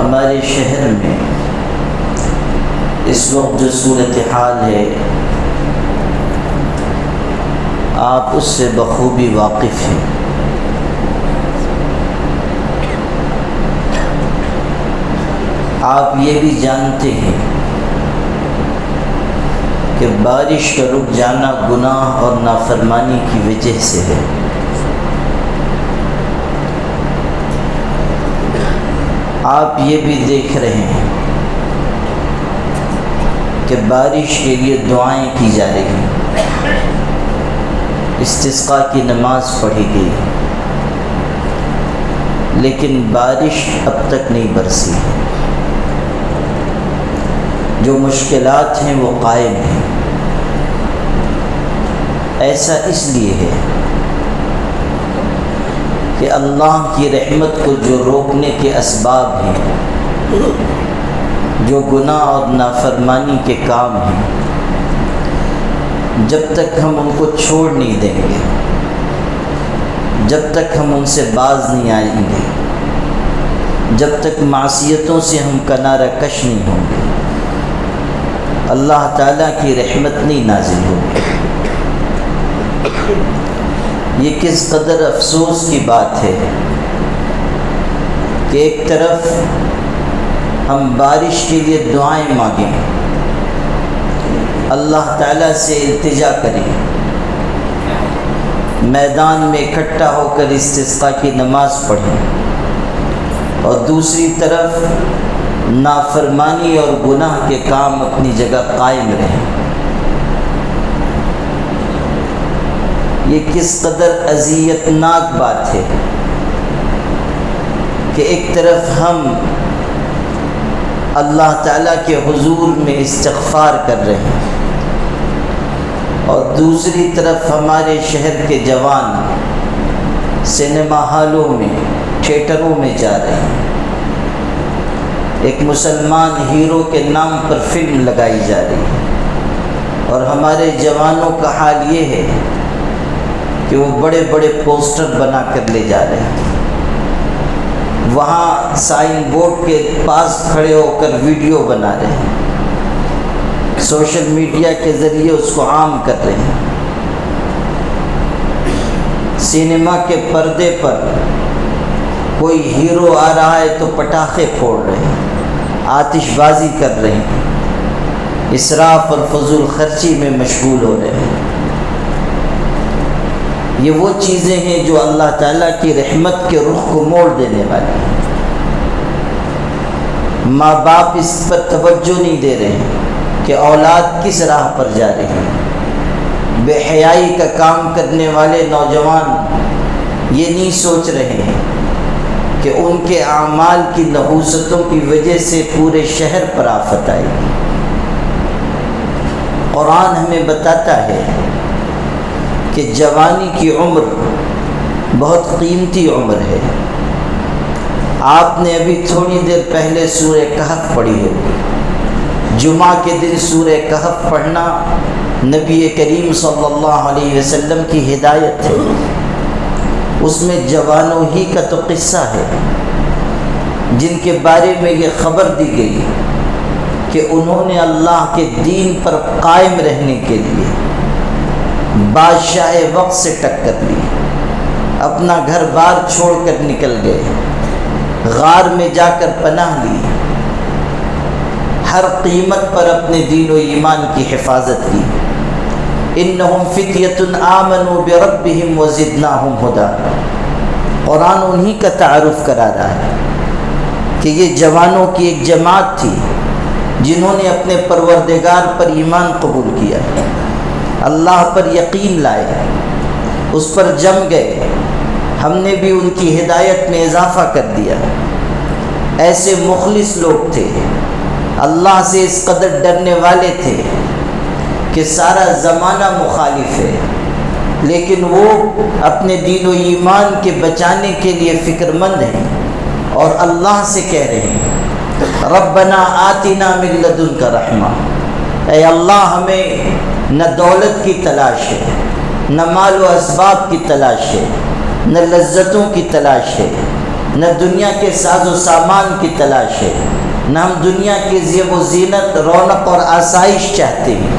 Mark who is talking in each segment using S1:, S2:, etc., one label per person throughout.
S1: ہمارے شہر میں اس وقت جو صورتحال ہے آپ اس سے بخوبی واقف ہیں۔ آپ یہ بھی جانتے ہیں کہ بارش کا رک جانا گناہ اور نافرمانی کی وجہ سے ہے۔ آپ یہ بھی دیکھ رہے ہیں کہ بارش کے لیے دعائیں کی جا رہی ہیں، استسقاء کی نماز پڑھی گئی، لیکن بارش اب تک نہیں برسی۔ جو مشکلات ہیں وہ قائم ہیں۔ ایسا اس لیے ہے کہ اللہ کی رحمت کو جو روکنے کے اسباب ہیں، جو گناہ اور نافرمانی کے کام ہیں، جب تک ہم ان کو چھوڑ نہیں دیں گے، جب تک ہم ان سے باز نہیں آئیں گے، جب تک معصیتوں سے ہم کنارہ کش نہیں ہوں گے، اللہ تعالیٰ کی رحمت نہیں نازل ہوگی۔ یہ کس قدر افسوس کی بات ہے کہ ایک طرف ہم بارش کے لیے دعائیں مانگیں، اللہ تعالیٰ سے التجا کریں، میدان میں اکٹھا ہو کر استسقاء کی نماز پڑھیں، اور دوسری طرف نافرمانی اور گناہ کے کام اپنی جگہ قائم رہیں۔ یہ کس قدر اذیتناک بات ہے کہ ایک طرف ہم اللہ تعالیٰ کے حضور میں استغفار کر رہے ہیں، اور دوسری طرف ہمارے شہر کے جوان سینما ہالوں میں، تھیٹروں میں جا رہے ہیں۔ ایک مسلمان ہیرو کے نام پر فلم لگائی جا رہی ہے، اور ہمارے جوانوں کا حال یہ ہے کہ وہ بڑے بڑے پوسٹر بنا کر لے جا رہے ہیں، وہاں سائن بورڈ کے پاس کھڑے ہو کر ویڈیو بنا رہے ہیں، سوشل میڈیا کے ذریعے اس کو عام کر رہے ہیں۔ سینما کے پردے پر کوئی ہیرو آ رہا ہے تو پٹاخے پھوڑ رہے ہیں، آتش بازی کر رہے ہیں، اسراف اور فضول خرچی میں مشغول ہو رہے ہیں۔ یہ وہ چیزیں ہیں جو اللہ تعالیٰ کی رحمت کے رخ کو موڑ دینے والی ہیں۔ ماں باپ اس پر توجہ نہیں دے رہے ہیں کہ اولاد کس راہ پر جا رہی ہے۔ بے حیائی کا کام کرنے والے نوجوان یہ نہیں سوچ رہے ہیں کہ ان کے اعمال کی نحوستوں کی وجہ سے پورے شہر پر آفت آئے گی۔ قرآن ہمیں بتاتا ہے کہ جوانی کی عمر بہت قیمتی عمر ہے۔ آپ نے ابھی تھوڑی دیر پہلے سورہ کہف پڑھی ہوگی۔ جمعہ کے دن سورہ کہف پڑھنا نبی کریم صلی اللہ علیہ وسلم کی ہدایت ہے۔ اس میں جوانوں ہی کا تو قصہ ہے جن کے بارے میں یہ خبر دی گئی کہ انہوں نے اللہ کے دین پر قائم رہنے کے لیے بادشاہ وقت سے ٹکر لی، اپنا گھر بار چھوڑ کر نکل گئے، غار میں جا کر پناہ لی، ہر قیمت پر اپنے دین و ایمان کی حفاظت کی۔ انہم فتیۃ آمنوا بربہم وزدناہم ھدی۔ قرآن انہی کا تعارف کرا رہا ہے کہ یہ جوانوں کی ایک جماعت تھی جنہوں نے اپنے پروردگار پر ایمان قبول کیا، اللہ پر یقین لائے، اس پر جم گئے، ہم نے بھی ان کی ہدایت میں اضافہ کر دیا۔ ایسے مخلص لوگ تھے، اللہ سے اس قدر ڈرنے والے تھے کہ سارا زمانہ مخالف ہے، لیکن وہ اپنے دین و ایمان کے بچانے کے لیے فکر مند ہیں، اور اللہ سے کہہ رہے ہیں ربنا آتنا من لدنک رحمہ، اے اللہ ہمیں نہ دولت کی تلاش ہے، نہ مال و اسباب کی تلاش ہے، نہ لذتوں کی تلاش ہے، نہ دنیا کے ساز و سامان کی تلاش ہے، نہ ہم دنیا کی زیب و زینت، رونق اور آسائش چاہتے ہیں۔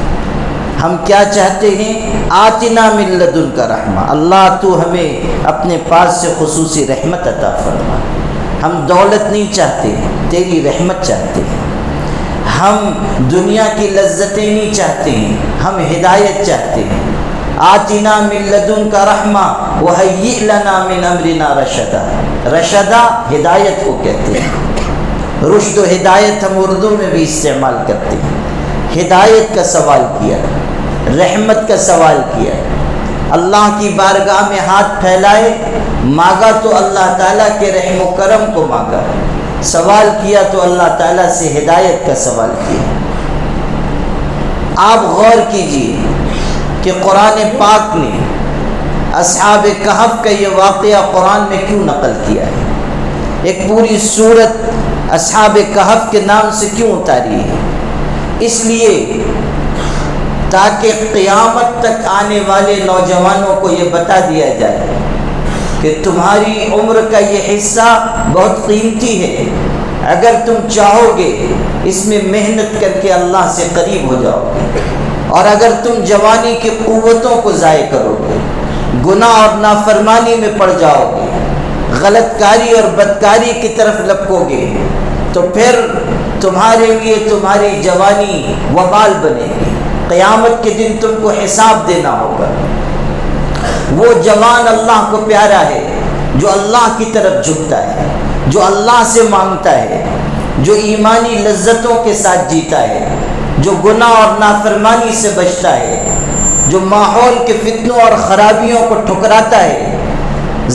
S1: ہم کیا چاہتے ہیں؟ آتنا من لدنک رحمہ، اللہ تو ہمیں اپنے پاس سے خصوصی رحمت عطا فرما۔ ہم دولت نہیں چاہتے، تیری رحمت چاہتے ہیں۔ ہم دنیا کی لذتیں نہیں چاہتے ہیں، ہم ہدایت چاہتے ہیں۔ آتنا من لدنک رحمہ وہیئ لنا من امرنا رشدا۔ رشدا ہدایت کو کہتے ہیں، رشد و ہدایت ہم اردو میں بھی استعمال کرتے ہیں۔ ہدایت کا سوال کیا، رحمت کا سوال کیا، اللہ کی بارگاہ میں ہاتھ پھیلائے، مانگا تو اللہ تعالیٰ کے رحم و کرم کو مانگا، سوال کیا تو اللہ تعالیٰ سے ہدایت کا سوال کیا۔ آپ غور کیجئے کہ قرآن پاک نے اصحاب کہف کا یہ واقعہ قرآن میں کیوں نقل کیا ہے، ایک پوری سورت اصحاب کہف کے نام سے کیوں اتاری ہے؟ اس لیے تاکہ قیامت تک آنے والے نوجوانوں کو یہ بتا دیا جائے کہ تمہاری عمر کا یہ حصہ بہت قیمتی ہے، اگر تم چاہو گے اس میں محنت کر کے اللہ سے قریب ہو جاؤ گے، اور اگر تم جوانی کی قوتوں کو ضائع کرو گے، گناہ اور نافرمانی میں پڑ جاؤ گے، غلط کاری اور بدکاری کی طرف لپکو گے، تو پھر تمہارے لیے تمہاری جوانی وبال بنے گی، قیامت کے دن تم کو حساب دینا ہوگا۔ وہ جوان اللہ کو پیارا ہے جو اللہ کی طرف جھکتا ہے، جو اللہ سے مانگتا ہے، جو ایمانی لذتوں کے ساتھ جیتا ہے، جو گناہ اور نافرمانی سے بچتا ہے، جو ماحول کے فتنوں اور خرابیوں کو ٹھکراتا ہے۔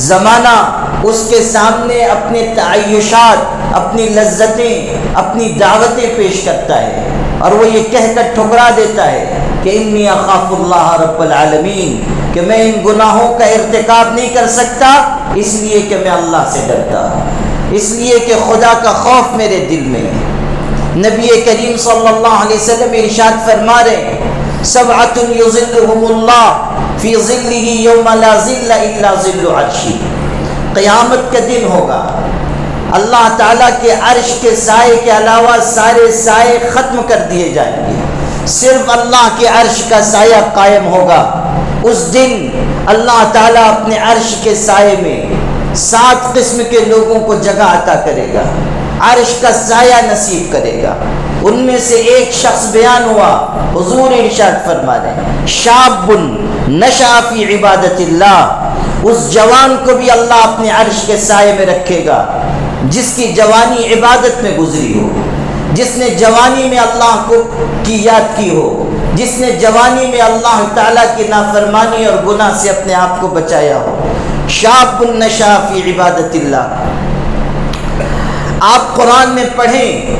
S1: زمانہ اس کے سامنے اپنے تعیشات، اپنی لذتیں، اپنی دعوتیں پیش کرتا ہے، اور وہ یہ کہہ کر ٹھکرا دیتا ہے کہ انی اخاف اللہ رب العالمین، کہ میں ان گناہوں کا ارتکاب نہیں کر سکتا اس لیے کہ میں اللہ سے ڈرتا ہوں، اس لیے کہ خدا کا خوف میرے دل میں ہے۔ نبی کریم صلی اللہ علیہ وسلم ارشاد فرما رہے ہیں، سبعۃ یظلھم اللہ فی ظلہ یوم لا ظل الا ظل عرشہ۔ قیامت کا دن ہوگا، اللہ تعالیٰ کے عرش کے سائے کے علاوہ سارے سائے ختم کر دیے جائیں گے، صرف اللہ کے عرش کا سایہ قائم ہوگا۔ اس دن اللہ تعالیٰ اپنے عرش کے سائے میں 7 قسم کے لوگوں کو جگہ عطا کرے گا، عرش کا سایہ نصیب کرے گا۔ ان میں سے ایک شخص بیان ہوا، حضور ارشاد فرما رہے ہیں، شاب نشأ فی عبادت اللہ، اس جوان کو بھی اللہ اپنے عرش کے سائے میں رکھے گا جس کی جوانی عبادت میں گزری ہو، جس نے جوانی میں اللہ کو کی یاد کی ہو، جس نے جوانی میں اللہ تعالیٰ کی نافرمانی اور گناہ سے اپنے آپ کو بچایا ہو۔ شاب نشأ فی عبادت اللہ۔ آپ قرآن میں پڑھیں،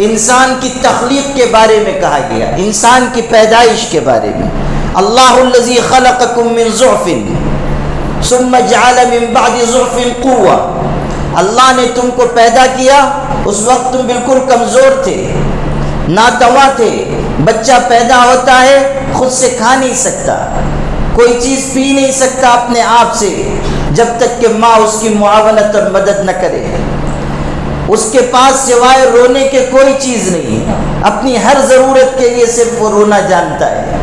S1: انسان کی تخلیق کے بارے میں کہا گیا، انسان کی پیدائش کے بارے میں، اللہ الذی خلقکم من ضعف ثم جعل من بعد ضعف قوة، اللہ نے تم کو پیدا کیا، اس وقت تم بالکل کمزور تھے، ناتواں تھے، بچہ پیدا ہوتا ہے خود سے کھا نہیں سکتا، کوئی چیز پی نہیں سکتا اپنے آپ سے جب تک کہ ماں اس کی معاونت اور مدد نہ کرے، اس کے پاس سوائے رونے کے کوئی چیز نہیں ہے، اپنی ہر ضرورت کے لیے صرف وہ رونا جانتا ہے۔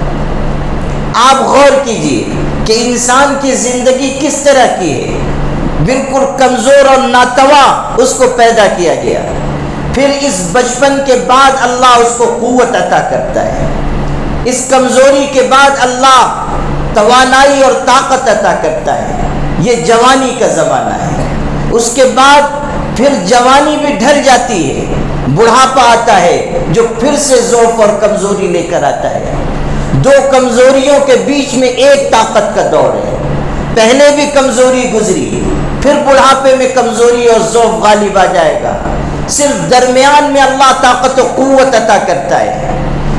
S1: آپ غور کیجئے کہ انسان کی زندگی کس طرح کی ہے، بالکل کمزور اور ناتواں اس کو پیدا کیا گیا، پھر اس بچپن کے بعد اللہ اس کو قوت عطا کرتا ہے، اس کمزوری کے بعد اللہ توانائی اور طاقت عطا کرتا ہے، یہ جوانی کا زمانہ ہے۔ اس کے بعد پھر جوانی بھی ڈھل جاتی ہے، بڑھاپا آتا ہے جو پھر سے ضعف اور کمزوری لے کر آتا ہے۔ 2 کمزوریوں کے بیچ میں ایک طاقت کا دور ہے، پہلے بھی کمزوری گزری، پھر بڑھاپے میں کمزوری اور ضعف غالب آ جائے گا، صرف درمیان میں اللہ طاقت و قوت عطا کرتا ہے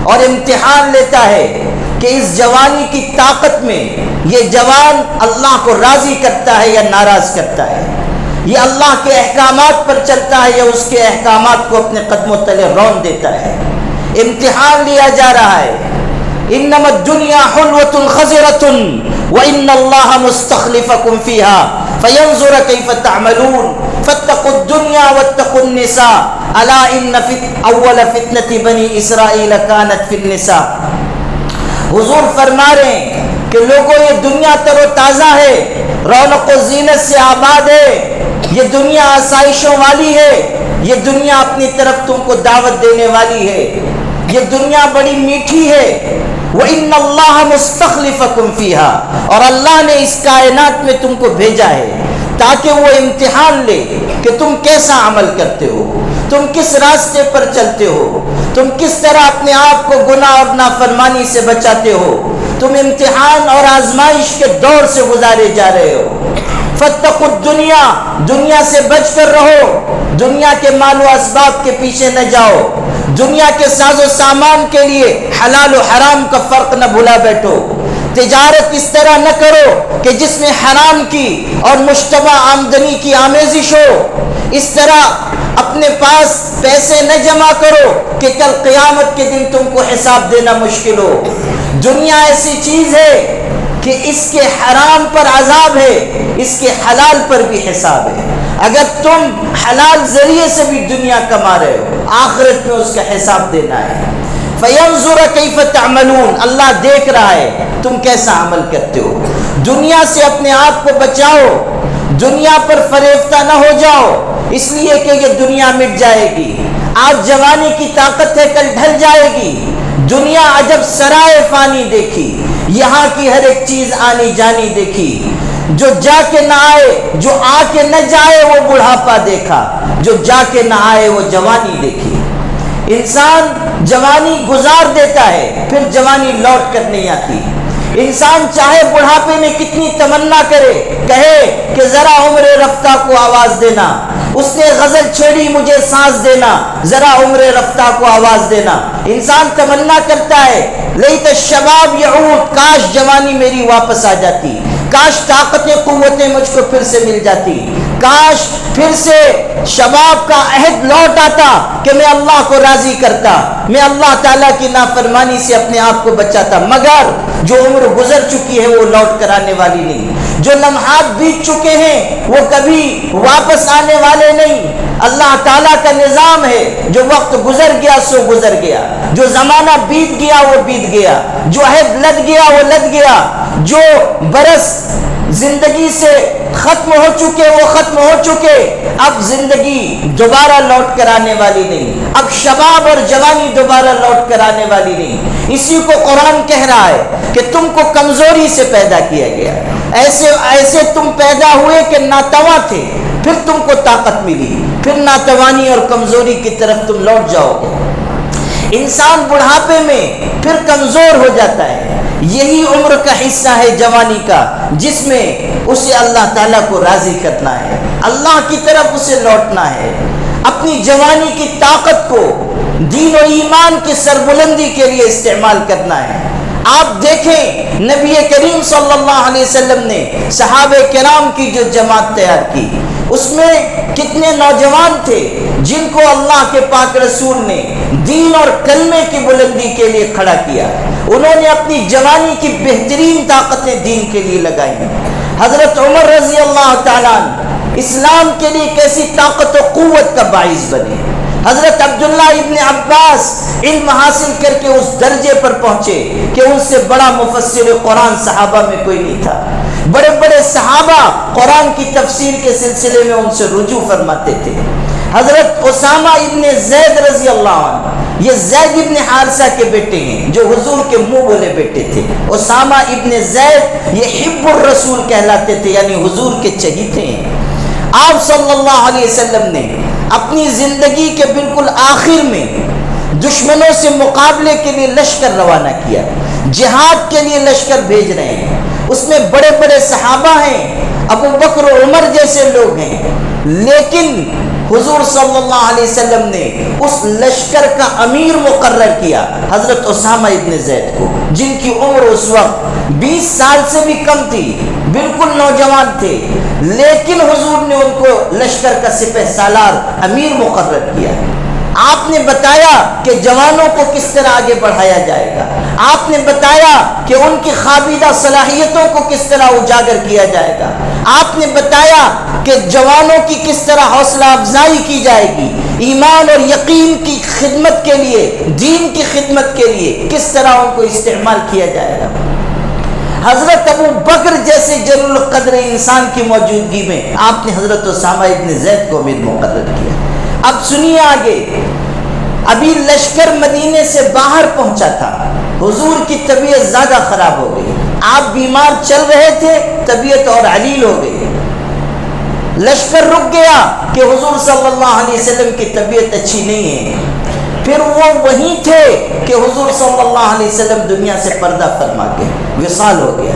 S1: اور امتحان لیتا ہے کہ اس جوانی کی طاقت میں یہ جوان اللہ کو راضی کرتا ہے یا ناراض کرتا ہے، یہ اللہ کے احکامات پر چلتا ہے یا اس کے احکامات کو اپنے قدموں تلے رون دیتا ہے۔ امتحان لیا جا رہا ہے۔ انما الدنیا حلوۃ خضرۃ وان اللہ مستخلفکم فیہا فینظر کیف تعملون فاتقوا الدنیا واتقوا النساء الا ان اول فتنة بنی اسرائیل کانت فی النساء۔ حضور فرما رہے ہیں کہ لوگوں یہ دنیا تر و تازہ ہے، رونق و زینت سے آباد ہے، یہ دنیا آسائشوں والی ہے، یہ دنیا اپنی طرف تم کو دعوت دینے والی ہے، یہ دنیا بڑی میٹھی ہے۔ وَإِنَّ اللَّهَ مُسْتَخْلِفَكُمْ فِيهَا، اور اللہ نے اس کائنات میں تم کو بھیجا ہے تاکہ وہ امتحان لے کہ تم کیسا عمل کرتے ہو، تم کس راستے پر چلتے ہو، تم کس طرح اپنے آپ کو گناہ اور نافرمانی سے بچاتے ہو، تم امتحان اور آزمائش کے دور سے گزارے جا رہے ہو۔ فاتقوا الدنیا، دنیا سے بچ کر رہو، دنیا کے مال و اسباب کے پیچھے نہ جاؤ، دنیا کے ساز و سامان کے لیے حلال و حرام کا فرق نہ بھلا بیٹھو، تجارت اس طرح نہ کرو کہ جس میں حرام کی اور مشتبہ آمدنی کی آمیزش ہو، اس طرح اپنے پاس پیسے نہ جمع کرو کہ کل قیامت کے دن تم کو حساب دینا مشکل ہو۔ دنیا ایسی چیز ہے کہ اس کے حرام پر عذاب ہے، اس کے حلال پر بھی حساب ہے۔ اگر تم حلال ذریعے سے بھی دنیا کما رہے ہو، آخرت میں اس کا حساب دینا ہے۔ فَيَنْظُرَ كَيْفَ تَعْمَلُونَ، اللہ دیکھ رہا ہے تم کیسا عمل کرتے ہو۔ دنیا سے اپنے آپ کو بچاؤ، دنیا پر فریفتہ نہ ہو جاؤ، اس لیے کہ یہ دنیا مٹ جائے گی۔ آج جوانی کی طاقت ہے، کل ڈھل جائے گی۔ دنیا عجب سرائے فانی دیکھی، یہاں کی ہر ایک چیز آنی جانی دیکھی، جو جا کے نہ آئے، جو آ کے نہ جائے وہ بڑھاپا دیکھا، جو جا کے نہ آئے وہ جوانی دیکھی۔ انسان جوانی گزار دیتا ہے، پھر جوانی لوٹ کر نہیں آتی۔ انسان چاہے بڑھاپے میں کتنی تمنا کرے، کہے کہ ذرا عمر رفتہ کو آواز دینا، اس نے غزل چھیڑی مجھے سانس دینا، ذرا عمر رفتہ کو آواز دینا۔ انسان تمنا کرتا ہے لیت الشباب یعود، کاش جوانی میری واپس آ جاتی، کاش طاقتیں قوتیں مجھ کو پھر سے مل جاتی، کاش پھر سے شباب کا عہد لوٹ آتا کہ میں اللہ کو راضی کرتا، میں اللہ تعالیٰ کی نافرمانی سے اپنے آپ کو بچاتا۔ مگر جو عمر گزر چکی ہے وہ لوٹ کر آنے والی نہیں، جو لمحات بیت چکے ہیں وہ کبھی واپس آنے والے نہیں۔ اللہ تعالیٰ کا نظام ہے، جو وقت گزر گیا سو گزر گیا، جو زمانہ بیت گیا وہ بیت گیا، جو عہد لد گیا وہ لد گیا، جو برس زندگی سے ختم ہو چکے وہ ختم ہو چکے۔ اب زندگی دوبارہ لوٹ کر آنے والی نہیں، اب شباب اور جوانی دوبارہ لوٹ کر آنے والی نہیں۔ اسی کو قرآن کہہ رہا ہے کہ تم کو کمزوری سے پیدا کیا گیا، ایسے تم پیدا ہوئے کہ ناتواں تھے، پھر تم کو طاقت ملی، پھر ناتوانی اور کمزوری کی طرف تم لوٹ جاؤ گے۔ انسان بڑھاپے میں پھر کمزور ہو جاتا ہے۔ یہی عمر کا حصہ ہے جوانی کا، جس میں اسے اللہ تعالیٰ کو راضی کرنا ہے، اللہ کی طرف اسے لوٹنا ہے، اپنی جوانی کی طاقت کو دین و ایمان کی سربلندی کے لیے استعمال کرنا ہے۔ آپ دیکھیں نبی کریم صلی اللہ علیہ وسلم نے صحابہ کرام کی جو جماعت تیار کی، اس میں کتنے نوجوان تھے جن کو اللہ کے پاک رسول نے دین اور کلمے کی بلندی کے لیے کھڑا کیا۔ انہوں نے اپنی جوانی کی بہترین طاقتیں دین کے لیے لگائی۔ حضرت عمر رضی اللہ تعالیٰ عنہ اسلام کے لیے کیسی طاقت و قوت کا باعث بنے۔ حضرت عبداللہ ابن عباس علم حاصل کر کے اس درجے پر پہنچے کہ ان سے بڑا مفسر قرآن صحابہ میں کوئی نہیں تھا۔ بڑے بڑے صحابہ قرآن کی تفسیر کے سلسلے میں ان سے رجوع فرماتے تھے۔ حضرت اسامہ ابن زید رضی اللہ عنہ، یہ زید ابن حارثہ کے بیٹے ہیں جو حضور کے منہ بولے بیٹے تھے۔ اسامہ ابن زید یہ حب الرسول کہلاتے تھے، یعنی حضور کے چہیتے ہیں۔ آپ صلی اللہ علیہ وسلم نے اپنی زندگی کے بالکل آخر میں دشمنوں سے مقابلے کے لیے لشکر روانہ کیا، جہاد کے لیے لشکر بھیج رہے ہیں۔ اس میں بڑے بڑے صحابہ ہیں، ابو بکر و عمر جیسے لوگ ہیں، لیکن حضور صلی اللہ علیہ وسلم نے اس لشکر کا امیر مقرر کیا حضرت اسامہ ابن زید کو، جن کی عمر اس وقت 20 سال سے بھی کم تھی، بالکل نوجوان تھے، لیکن حضور نے ان کو لشکر کا سپہ سالار امیر مقرر کیا۔ آپ نے بتایا کہ جوانوں کو کس طرح آگے بڑھایا جائے گا، آپ نے بتایا کہ ان کی خوابیدہ صلاحیتوں کو کس طرح اجاگر کیا جائے گا، آپ نے بتایا کہ جوانوں کی کس طرح حوصلہ افزائی کی جائے گی، ایمان اور یقین کی خدمت کے لیے، دین کی خدمت کے لیے کس طرح ان کو استعمال کیا جائے گا۔ حضرت ابو بکر جیسے جلیل القدر انسان کی موجودگی میں آپ نے حضرت اسامہ ابن زید کو امیر مقرر کیا۔ اب سنیے آگے، ابھی لشکر مدینے سے باہر پہنچا تھا، حضور کی طبیعت زیادہ خراب ہو گئی، آپ بیمار چل رہے تھے، طبیعت اور علیل ہو گئی، لشکر رک گیا کہ حضور صلی اللہ علیہ وسلم کی طبیعت اچھی نہیں ہے۔ پھر وہ وہیں تھے کہ حضور صلی اللہ علیہ وسلم دنیا سے پردہ فرما کے وصال ہو گیا۔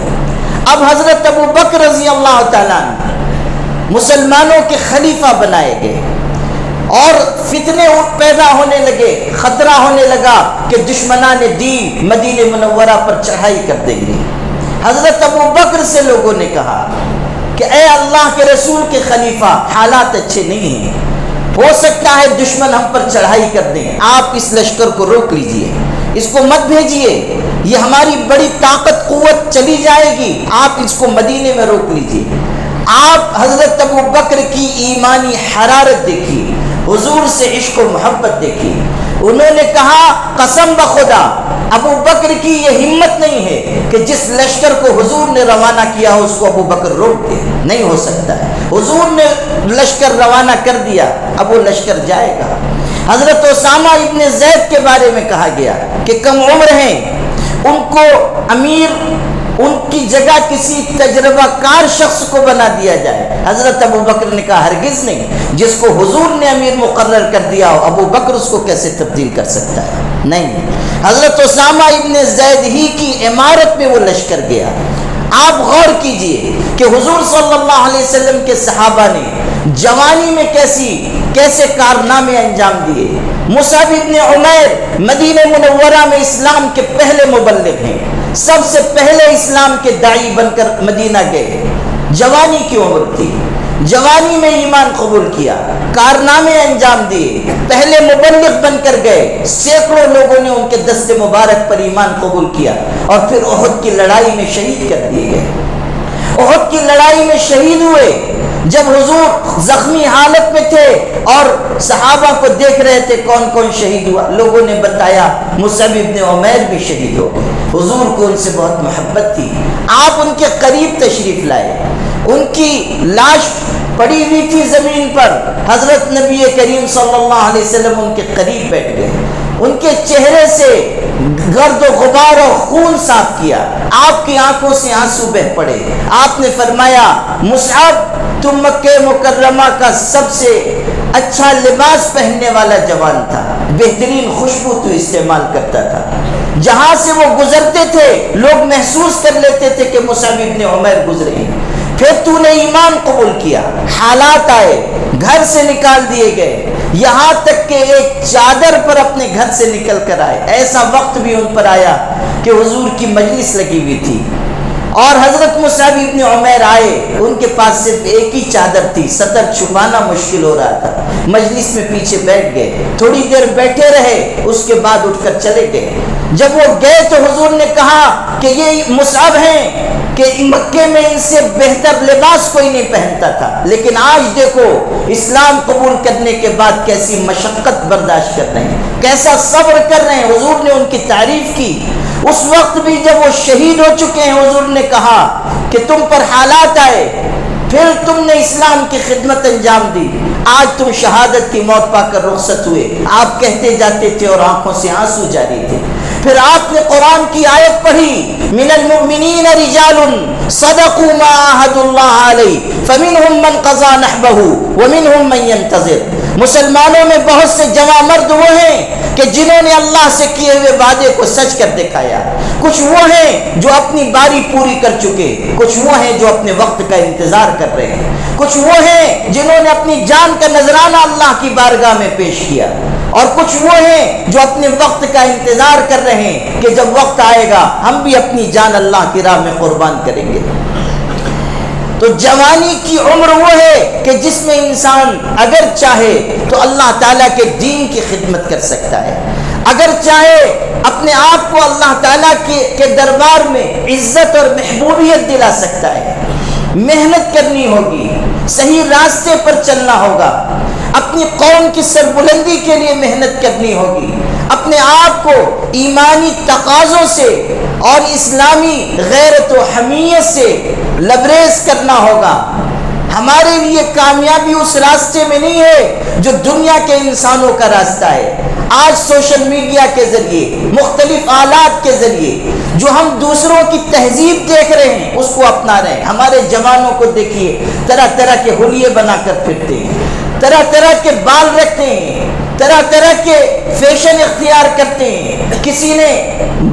S1: اب حضرت ابو بکر رضی اللہ تعالیٰ عنہ مسلمانوں کے خلیفہ بنائے گئے اور فتنے پیدا ہونے لگے، خطرہ ہونے لگا کہ دشمنان دین مدینہ منورہ پر چڑھائی کر دیں گے۔ حضرت ابو بکر سے لوگوں نے کہا کہ اے اللہ کے رسول کے خلیفہ، حالات اچھے نہیں ہیں، ہو سکتا ہے دشمن ہم پر چڑھائی کر دیں، آپ اس لشکر کو روک لیجئے، اس کو مت بھیجیے، یہ ہماری بڑی طاقت قوت چلی جائے گی، آپ اس کو مدینے میں روک لیجئے۔ آپ حضرت ابو بکر کی ایمانی حرارت دیکھیے، حضور سے عشق و محبت دیکھیے۔ انہوں نے کہا قسم بخدا ابو بکر کی یہ ہمت نہیں ہے کہ جس لشکر کو حضور نے روانہ کیا ہو اس کو ابو بکر روک دے، نہیں ہو سکتا ہے، حضور نے لشکر روانہ کر دیا، اب وہ لشکر جائے گا۔ حضرت اسامہ ابن زید کے بارے میں کہا گیا کہ کم عمر ہیں، ان کو امیر، ان کی جگہ کسی تجربہ کار شخص کو بنا دیا جائے۔ حضرت ابو بکر نے کہا ہرگز نہیں، جس کو حضور نے امیر مقرر کر دیا ہو ابو بکر اس کو کیسے تبدیل کر سکتا ہے؟ نہیں۔ حضرت اسامہ ابن زید ہی کی عمارت میں وہ لشکر گیا۔ آپ غور کیجئے کہ حضور صلی اللہ علیہ وسلم کے صحابہ نے جوانی میں کیسے کارنامے انجام دیے۔ مصعب ابن عمیر مدینہ منورہ میں اسلام کے پہلے مبلغ ہیں، سب سے پہلے اسلام کے داعی بن کر مدینہ گئے، جوانی کی عمر تھی، جوانی میں ایمان قبول کیا، کارنامے انجام دیے، پہلے مبلغ بن کر گئے، سینکڑوں لوگوں نے ان کے دست مبارک پر ایمان قبول کیا اور پھر احد کی لڑائی میں شہید کر دیے گئے۔ احد کی لڑائی میں شہید ہوئے، جب حضور زخمی حالت میں تھے اور صحابہ کو دیکھ رہے تھے کون کون شہید ہوا، لوگوں نے بتایا مصعب ابن عمیر بھی شہید ہو گئے۔ حضور کو ان سے بہت محبت تھی، آپ ان کے قریب تشریف لائے، ان کی لاش پڑی ہوئی تھی زمین پر، حضرت نبی کریم صلی اللہ علیہ وسلم ان کے قریب بیٹھ گئے، ان کے چہرے سے گرد و غبار اور خون صاف کیا، آپ کی آنکھوں سے آنسو بہہ پڑے۔ آپ نے فرمایا مصعب تم مکہ مکرمہ کا سب سے اچھا لباس پہننے والا جوان تھا، بہترین خوشبو تو استعمال کرتا تھا، جہاں سے وہ گزرتے تھے لوگ محسوس کر لیتے تھے کہ مصعب ابن عمیر گزرے ہیں۔ پھر تو نے ایمان قبول کیا، حالات آئے، گھر سے نکال دیے گئے، یہاں تک کہ ایک چادر پر اپنے گھر سے نکل کر آئے۔ ایسا وقت بھی ان پر آیا کہ حضور کی مجلس لگی ہوئی تھی اور حضرت مصعب ابن عمیر آئے، ان کے پاس صرف ایک ہی چادر تھی، سطر چھپانا مشکل ہو رہا تھا، مجلس میں پیچھے بیٹھ گئے، تھوڑی دیر بیٹھے رہے، اس کے بعد اٹھ کر چلے گئے۔ جب وہ گئے تو حضور نے کہا کہ یہ مصعب ہیں کہ مکے میں ان سے بہتر لباس کوئی نہیں پہنتا تھا، لیکن آج دیکھو اسلام قبول کرنے کے بعد کیسی مشقت برداشت کر رہے ہیں، کیسا صبر کر رہے ہیں۔ حضور نے ان کی تعریف کی۔ اس وقت بھی جب وہ شہید ہو چکے ہیں حضور نے کہا کہ تم پر حالات آئے، پھر تم نے اسلام کی خدمت انجام دی، آج تم شہادت کی موت پا کر رخصت ہوئے۔ آپ کہتے جاتے تھے اور آنکھوں سے آنسو جاری تھے۔ پھر آپ نے قرآن کی آیت پڑھی من المؤمنین رجال صدقوا ما عاهدوا الله علیہ فمنهم من قضى نحبه ومنهم من ينتظر۔ مسلمانوں میں بہت سے جوان مرد وہ ہیں کہ جنہوں نے اللہ سے کیے ہوئے وعدے کو سچ کر دکھایا، کچھ وہ ہیں جو اپنی باری پوری کر چکے، کچھ وہ ہیں جو اپنے وقت کا انتظار کر رہے ہیں، کچھ وہ ہیں جنہوں نے اپنی جان کا نذرانہ اللہ کی بارگاہ میں پیش کیا، اور کچھ وہ ہیں جو اپنے وقت کا انتظار کر رہے ہیں کہ جب وقت آئے گا ہم بھی اپنی جان اللہ کی راہ میں قربان کریں گے۔ تو جوانی کی عمر وہ ہے کہ جس میں انسان اگر چاہے تو اللہ تعالیٰ کے دین کی خدمت کر سکتا ہے، اگر چاہے اپنے آپ کو اللہ تعالیٰ کے دربار میں عزت اور محبوبیت دلا سکتا ہے، محنت کرنی ہوگی، صحیح راستے پر چلنا ہوگا، اپنی قوم کی سربلندی کے لیے محنت کرنی ہوگی، اپنے آپ کو ایمانی تقاضوں سے اور اسلامی غیرت و حمیت سے لبریز کرنا ہوگا۔ ہمارے لیے کامیابی اس راستے میں نہیں ہے جو دنیا کے انسانوں کا راستہ ہے۔ آج سوشل میڈیا کے ذریعے، مختلف آلات کے ذریعے جو ہم دوسروں کی تہذیب دیکھ رہے ہیں اس کو اپنا رہے ہیں۔ ہمارے جوانوں کو دیکھیے، طرح طرح کے حلیے بنا کر پھرتے ہیں، طرح طرح کے بال رکھتے ہیں، طرح طرح کے فیشن اختیار کرتے ہیں۔ کسی نے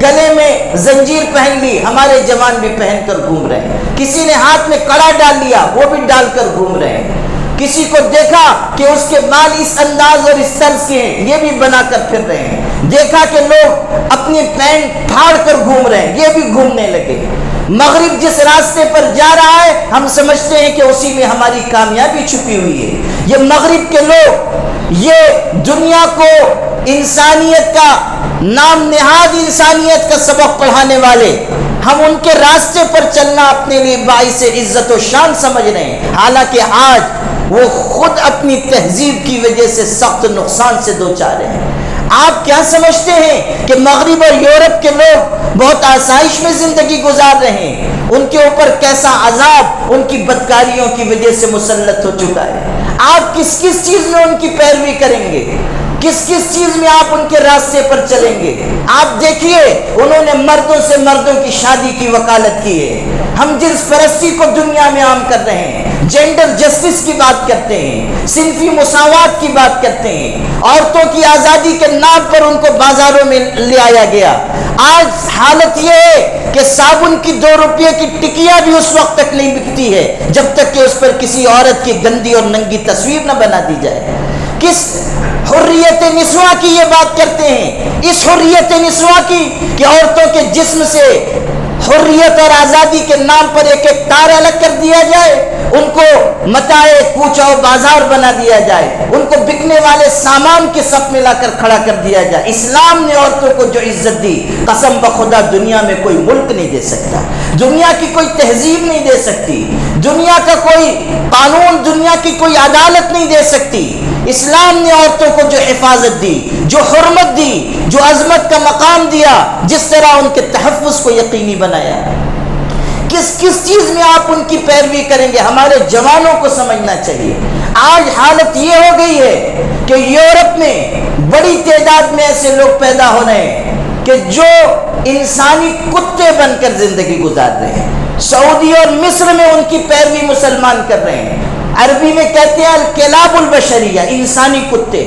S1: گلے میں زنجیر پہن لی، ہمارے جوان بھی پہن کر گھوم رہے ہیں۔ کسی نے ہاتھ میں کڑا ڈال لیا، وہ بھی ڈال کر گھوم رہے ہیں۔ کسی کو دیکھا کہ اس کے بال اس انداز اور اس طرز کے ہیں، یہ بھی بنا کر پھر رہے ہیں۔ دیکھا کہ لوگ اپنی پینٹ پھاڑ کر گھوم رہے ہیں، یہ بھی گھومنے لگے۔ مغرب جس راستے پر جا رہا ہے ہم سمجھتے ہیں کہ اسی میں ہماری کامیابی چھپی ہوئی ہے۔ یہ مغرب کے لوگ، یہ دنیا کو انسانیت کا نام نہاد انسانیت کا سبق پڑھانے والے، ہم ان کے راستے پر چلنا اپنے لیے باعث عزت و شان سمجھ رہے ہیں، حالانکہ آج وہ خود اپنی تہذیب کی وجہ سے سخت نقصان سے دوچار ہیں۔ آپ کیا سمجھتے ہیں کہ مغرب اور یورپ کے لوگ بہت آسائش میں زندگی گزار رہے ہیں؟ ان کے اوپر کیسا عذاب ان کی بدکاریوں کی وجہ سے مسلط ہو چکا ہے۔ آپ کس کس چیز میں ان کی پیروی کریں گے؟ کس کس چیز میں آپ ان کے راستے پر چلیں گے؟ آپ دیکھیے، انہوں نے مردوں سے مردوں کی شادی کی وکالت کی ہے۔ ہم جنس پرستی کو دنیا میں عام کر رہے ہیں، جینڈر جسٹس کی بات کرتے ہیں، صنفی مساوات کی بات کرتے ہیں، عورتوں کی آزادی کے نام پر ان کو بازاروں میں لے آیا گیا۔ آج حالت یہ ہے کہ صابن کی 2 روپے کی ٹکیا بھی اس وقت تک نہیں بکتی ہے جب تک کہ اس پر کسی عورت کی گندی اور ننگی تصویر نہ بنا دی جائے۔ کس حریت نسواں کی یہ بات کرتے ہیں؟ اس حریت نسواں کی کہ عورتوں کے جسم سے حریت اور آزادی کے نام پر ایک ایک تار الگ کر دیا جائے، ان کو متاع کوچہ و بازار بنا دیا جائے، ان کو بکنے والے سامان کے صف میں لا کر کھڑا کر دیا جائے۔ اسلام نے عورتوں کو جو عزت دی، قسم بخدا دنیا میں کوئی ملک نہیں دے سکتا، دنیا کی کوئی تہذیب نہیں دے سکتی، دنیا کا کوئی قانون، دنیا کی کوئی عدالت نہیں دے سکتی۔ اسلام نے عورتوں کو جو حفاظت دی، جو حرمت دی، جو عظمت کا مقام دیا، جس طرح ان کے تحفظ کو یقینی بنایا، کس کس چیز میں آپ ان کی پیروی کریں گے؟ ہمارے جوانوں کو سمجھنا چاہیے۔ آج حالت یہ ہو گئی ہے کہ یورپ میں بڑی تعداد میں ایسے لوگ پیدا ہو رہے ہیں کہ جو انسانی کتے بن کر زندگی گزار رہے ہیں۔ سعودی اور مصر میں ان کی پیروی مسلمان کر رہے ہیں۔ عربی میں کہتے ہیں الکلاب البشریہ، انسانی کتے۔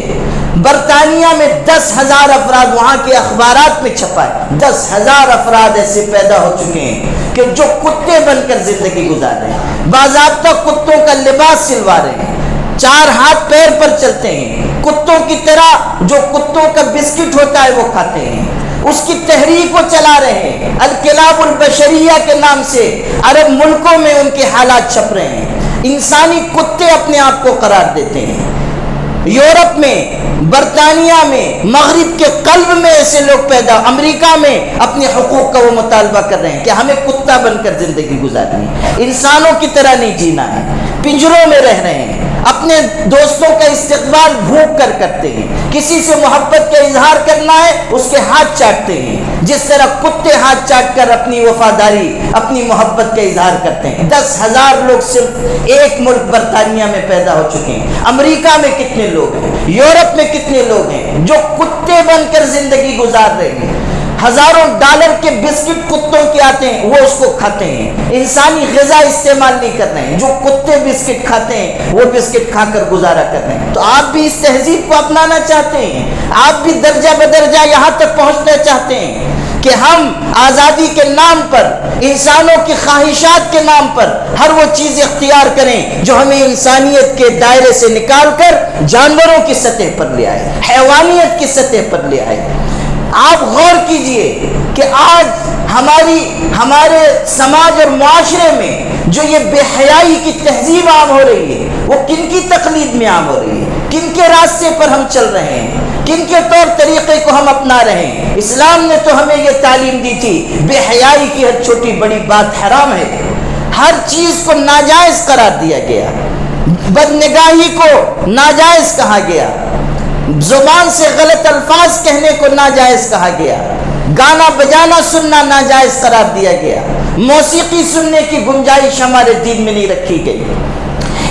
S1: برطانیہ میں 10,000 افراد، وہاں کے اخبارات میں چھپا ہے، 10,000 افراد ایسے پیدا ہو چکے ہیں کہ جو کتے بن کر زندگی گزار رہے ہیں، باضابطہ کتوں کا لباس سلوا رہے ہیں، 4 ہاتھ پیر پر چلتے ہیں، کتوں کی طرح جو کتوں کا بسکٹ ہوتا ہے وہ کھاتے ہیں، اس کی تحریک وہ چلا رہے ہیں۔ الکلاب البشریہ کے نام سے عرب ملکوں میں ان کے حالات چھپ رہے ہیں، انسانی کتے اپنے آپ کو قرار دیتے ہیں۔ یورپ میں، برطانیہ میں، مغرب کے قلب میں ایسے لوگ پیدا، امریکہ میں اپنے حقوق کا وہ مطالبہ کر رہے ہیں کہ ہمیں کتا بن کر زندگی گزارنی ہے، انسانوں کی طرح نہیں جینا ہے، پنجروں میں رہ رہے ہیں، اپنے دوستوں کا استقبال بھوک کر کرتے ہیں، کسی سے محبت کا اظہار کرنا ہے اس کے ہاتھ چاٹتے ہیں، جس طرح کتے ہاتھ چاٹ کر اپنی وفاداری، اپنی محبت کا اظہار کرتے ہیں۔ 10,000 لوگ صرف ایک ملک برطانیہ میں پیدا ہو چکے ہیں۔ امریکہ میں کتنے لوگ ہیں، یورپ میں کتنے لوگ ہیں جو کتے بن کر زندگی گزار رہے ہیں۔ ہزاروں ڈالر کے بسکٹ کتوں کے آتے ہیں، وہ اس کو کھاتے ہیں، انسانی غذا استعمال نہیں کر رہے ہیں، جو کتے بسکٹ کھاتے ہیں وہ بسکٹ کھا کر گزارا کر رہے ہیں۔ تو آپ بھی اس تہذیب کو اپنانا چاہتے ہیں، آپ بھی درجہ بدرجہ یہاں تک پہنچنا چاہتے ہیں کہ ہم آزادی کے نام پر، انسانوں کی خواہشات کے نام پر ہر وہ چیز اختیار کریں جو ہمیں انسانیت کے دائرے سے نکال کر جانوروں کی سطح پر لے آئے، حیوانیت کی سطح پر لے آئے۔ آپ غور کیجئے کہ آج ہمارے سماج اور معاشرے میں جو یہ بے حیائی کی تہذیب عام ہو رہی ہے وہ کن کی تقلید میں عام ہو رہی ہے؟ کن کے راستے پر ہم چل رہے ہیں؟ کن کے طور طریقے کو ہم اپنا رہے ہیں؟ اسلام نے تو ہمیں یہ تعلیم دی تھی بے حیائی کی ہر چھوٹی بڑی بات حرام ہے، ہر چیز کو ناجائز قرار دیا گیا، بدنگاہی کو ناجائز کہا گیا، زبان سے غلط الفاظ کہنے کو ناجائز کہا گیا، گانا بجانا سننا ناجائز قرار دیا گیا، موسیقی سننے کی گنجائش ہمارے دین میں نہیں رکھی گئی۔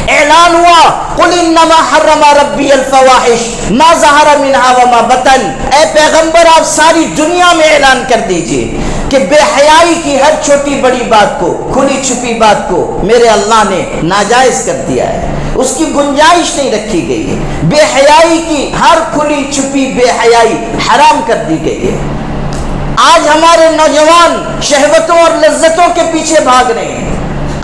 S1: اعلان ہوا قل انما حرم ربی الفواحش ما ظہر منها وما بطن، اے پیغمبر آپ ساری دنیا میں اعلان کر دیجئے کہ بے حیائی کی ہر چھوٹی بڑی بات کو، کھلی چھپی بات کو میرے اللہ نے ناجائز کر دیا ہے، اس کی گنجائش نہیں رکھی گئی ہے، بے حیائی کی ہر کھلی چھپی بے حیائی حرام کر دی گئی ہے۔ آج ہمارے نوجوان شہوتوں اور لذتوں کے پیچھے بھاگ رہے ہیں،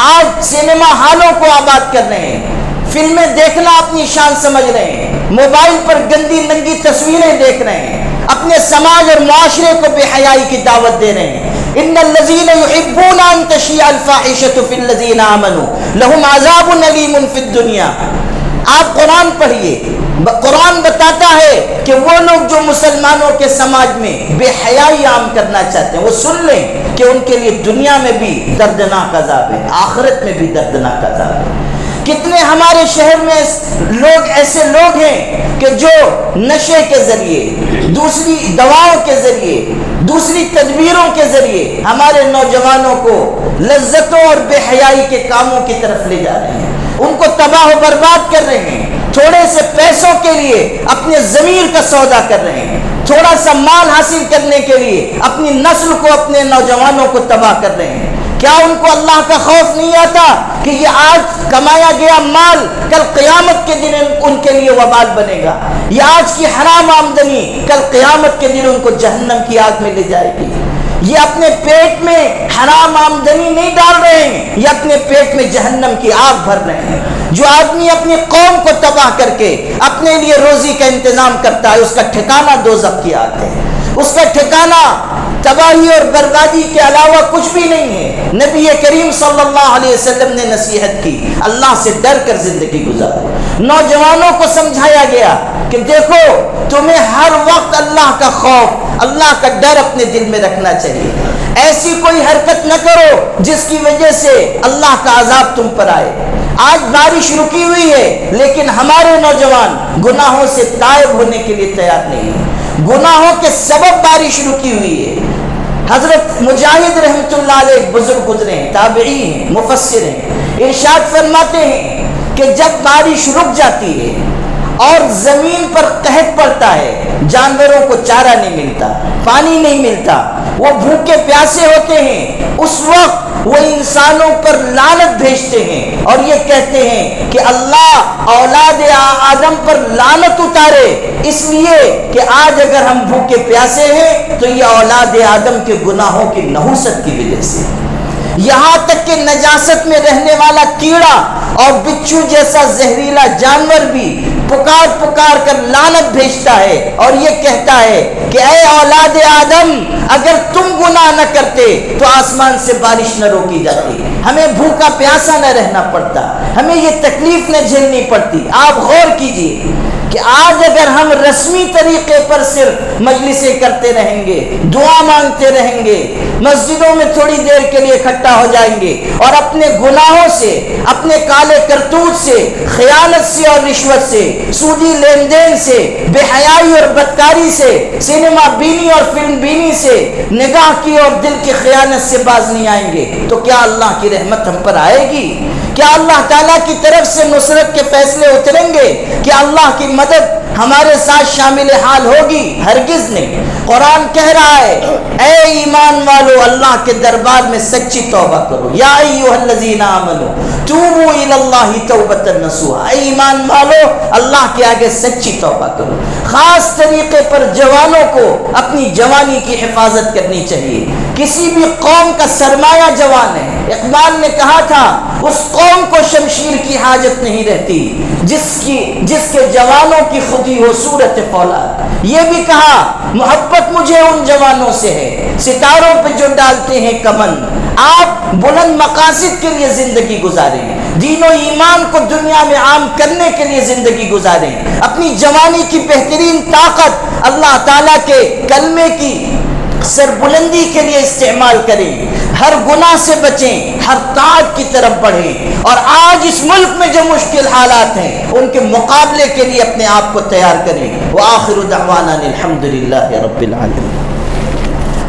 S1: آج سینما ہالوں کو آباد کر رہے ہیں، فلمیں دیکھنا اپنی شان سمجھ رہے ہیں، موبائل پر گندی ننگی تصویریں دیکھ رہے ہیں، اپنے سماج اور معاشرے کو بے حیائی کی دعوت دے رہے ہیں۔ ان الذین یحبون ان تشیع الفاحشۃ فی الذین آمنوا لہم عذاب علیم فی الدنیا۔ آپ قرآن پڑھیے، قرآن بتاتا ہے کہ وہ لوگ جو مسلمانوں کے سماج میں بے حیائی عام کرنا چاہتے ہیں وہ سن لیں کہ ان کے لیے دنیا میں بھی دردناک عذاب ہے، آخرت میں بھی دردناک عذاب ہے۔ کتنے ہمارے شہر میں ایسے لوگ ہیں کہ جو نشے کے ذریعے، دوسری دواؤں کے ذریعے، دوسری تدبیروں کے ذریعے ہمارے نوجوانوں کو لذتوں اور بے حیائی کے کاموں کی طرف لے جا رہے ہیں، ان کو تباہ و برباد کر رہے ہیں، تھوڑے سے پیسوں کے لیے اپنے ضمیر کا سودا کر رہے ہیں، تھوڑا سا مال حاصل کرنے کے لیے اپنی نسل کو، اپنے نوجوانوں کو تباہ کر رہے ہیں۔ کیا ان کو اللہ کا خوف نہیں آتا کہ یہ آج کمایا گیا مال کل قیامت کے دن ان کے لیے وبال بنے گا؟ یہ آج کی حرام آمدنی کل قیامت کے دن ان کو جہنم کی آگ میں لے جائے گی۔ یہ اپنے پیٹ میں حرام آمدنی نہیں ڈال رہے ہیں، یہ اپنے پیٹ میں جہنم کی آگ بھر رہے ہیں۔ جو آدمی اپنی قوم کو تباہ کر کے اپنے لیے روزی کا انتظام کرتا ہے، اس کا ٹھکانہ دوزخ کی آگ ہے، اس کا ٹھکانہ تباہی اور بربادی کے علاوہ کچھ بھی نہیں ہے۔ نبی کریم صلی اللہ علیہ وسلم نے نصیحت کی، اللہ سے ڈر کر زندگی گزارو۔ نوجوانوں کو سمجھایا گیا کہ دیکھو تمہیں ہر وقت اللہ کا خوف، اللہ کا ڈر اپنے دل میں رکھنا چاہیے۔ ایسی کوئی حرکت نہ کرو جس کی وجہ سے اللہ کا عذاب تم پر آئے۔ آج بارش رکی ہوئی ہے لیکن ہمارے نوجوان گناہوں سے تائب ہونے کے لیے تیار نہیں ہیں، گناہوں کے سبب بارش رکی ہوئی ہے۔ حضرت مجاہد رحمۃ اللہ علیہ ایک بزرگ گزرے ہیں، تابعی ہیں، مفسر ہیں، ارشاد فرماتے ہیں کہ جب بارش رک جاتی ہے اور زمین پر قحط پڑتا ہے، جانوروں کو چارہ نہیں ملتا، پانی نہیں ملتا، وہ بھوکے پیاسے ہوتے ہیں، اس وقت وہ انسانوں پر لعنت بھیجتے ہیں اور یہ کہتے ہیں کہ اللہ اولاد آدم پر لعنت اتارے، اس لیے کہ آج اگر ہم بھوکے پیاسے ہیں تو یہ اولاد آدم کے گناہوں کی نحوست کی وجہ سے۔ یہاں تک کہ نجاست میں رہنے والا کیڑا اور بچھو جیسا زہریلا جانور بھی پکار پکار کر لعنت بھیجتا ہے اور یہ کہتا ہے کہ اے اولاد آدم، اگر تم گناہ نہ کرتے تو آسمان سے بارش نہ روکی جاتی، ہمیں بھوکا پیاسا نہ رہنا پڑتا، ہمیں یہ تکلیف نہ جھیلنی پڑتی۔ آپ غور کیجئے کہ آج اگر ہم رسمی طریقے پر صرف مجلسیں کرتے رہیں گے، دعا مانگتے رہیں گے، مسجدوں میں تھوڑی دیر کے لیے اکٹھا ہو جائیں گے اور اپنے گناہوں سے، اپنے کالے کرتوت سے، خیانت سے اور رشوت سے، سودی لین دین سے، بے حیائی اور بدکاری سے، سینما بینی اور فلم بینی سے، نگاہ کی اور دل کی خیانت سے باز نہیں آئیں گے تو کیا اللہ کی رحمت ہم پر آئے گی؟ کیا اللہ تعالیٰ کی طرف سے نصرت کے فیصلے اتریں گے؟ کیا اللہ کی مدد ہمارے ساتھ شامل حال ہوگی؟ ہرگز نہیں۔ قرآن کہہ رہا ہے اے ایمان والو اللہ کے دربار میں سچی توبہ کرو، یا ایھا الذین آمنوا توبوا الی اللہ توبۃ نصوحا، اے ایمان والو اللہ کے آگے سچی توبہ کرو۔ خاص طریقے پر جوانوں کو اپنی جوانی کی حفاظت کرنی چاہیے۔ کسی بھی قوم کا سرمایہ جوان ہے۔ اقبال نے کہا تھا اس قوم کو شمشیر کی حاجت نہیں رہتی جس کے جوانوں کی خودی ہو صورت فولاد۔ یہ بھی کہا محبت مجھے ان جوانوں سے ہے ستاروں پہ جو ڈالتے ہیں کمن۔ آپ بلند مقاصد کے لیے زندگی گزاریں، دین و ایمان کو دنیا میں عام کرنے کے لیے زندگی گزاریں، اپنی جوانی کی بہترین طاقت اللہ تعالیٰ کے کلمے کی سربلندی کے لیے استعمال کریں۔ ہر گناہ سے بچیں، ہر طاعت کی طرف بڑھیں، اور آج اس ملک میں جو مشکل حالات ہیں ان کے مقابلے کے لیے اپنے آپ کو تیار کریں۔ وآخر دعوانا الحمد للہ رب العالمین۔